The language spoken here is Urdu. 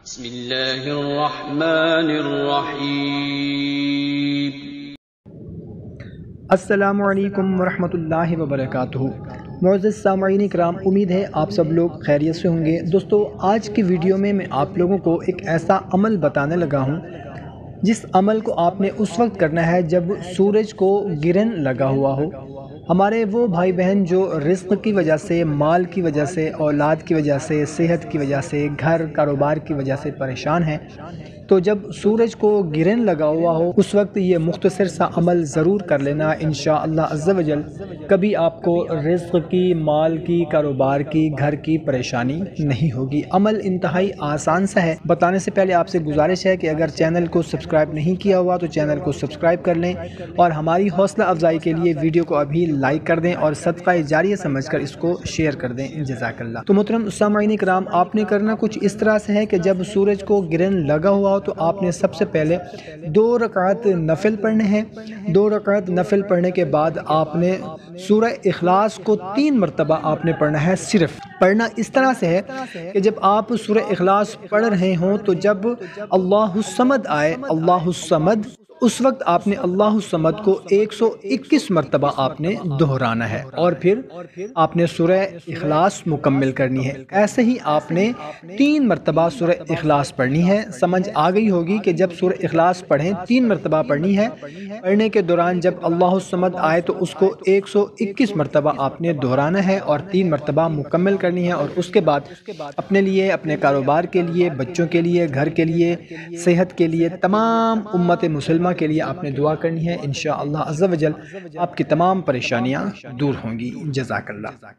بسم اللہ الرحمن الرحیم۔ السلام علیکم ورحمۃ اللہ وبرکاتہ۔ معزز سامعین کرام، امید ہے آپ سب لوگ خیریت سے ہوں گے۔ دوستو، آج کی ویڈیو میں آپ لوگوں کو ایک ایسا عمل بتانے لگا ہوں جس عمل کو آپ نے اس وقت کرنا ہے جب سورج کو گرہن لگا ہوا ہو۔ ہمارے وہ بھائی بہن جو رزق کی وجہ سے، مال کی وجہ سے، اولاد کی وجہ سے، صحت کی وجہ سے، گھر کاروبار کی وجہ سے پریشان ہیں، تو جب سورج کو گرہن لگا ہوا ہو اس وقت یہ مختصر سا عمل ضرور کر لینا، انشاءاللہ عز و جل کبھی آپ کو رزق کی، مال کی، کاروبار کی، گھر کی پریشانی نہیں ہوگی۔ عمل انتہائی آسان سا ہے۔ بتانے سے پہلے آپ سے گزارش ہے کہ اگر چینل کو سبسکرائب نہیں کیا ہوا تو چینل کو سبسکرائب کر لیں، اور ہماری حوصلہ افزائی کے لیے ویڈیو کو ابھی لائک کر دیں اور صدقہ جاریہ سمجھ کر اس کو شیئر کر دیں، جزاک اللہ۔ تو محترم سامعین کرام، آپ نے کرنا کچھ اس طرح سے ہے کہ جب سورج کو گرہن لگا ہوا ہو تو آپ نے سب سے پہلے 2 رکعت نفل پڑھنے ہیں۔ 2 رکعت نفل پڑھنے کے بعد آپ نے سورہ اخلاص کو 3 مرتبہ آپ نے پڑھنا ہے۔ صرف پڑھنا اس طرح سے ہے کہ جب آپ سورہ اخلاص پڑھ رہے ہوں تو جب اللہ الصمد آئے، اللہ الصمد، اس وقت آپ نے اللہ الصمد کو 121 مرتبہ آپ نے دہرانا ہے، اور پھر آپ نے سورہ اخلاص مکمل کرنی ہے۔ ایسے ہی آپ نے 3 مرتبہ سورہ اخلاص پڑھنی ہے۔ سمجھ آ گئی ہوگی کہ جب سورہ اخلاص پڑھیں 3 مرتبہ پڑھنی ہے، پڑھنے کے دوران جب اللہ الصمد آئے تو اس کو 121 مرتبہ آپ نے دہرانا ہے اور 3 مرتبہ مکمل کرنی ہے، اور اس کے بعد اپنے لیے، اپنے کاروبار کے لیے، بچوں کے لیے، گھر کے لیے، صحت کے لیے، تمام امت مسلمہ کے لیے آپ نے دعا کرنی ہے۔ انشاءاللہ عز و جل آپ کی تمام پریشانیاں دور ہوں گی۔ جزاک اللہ۔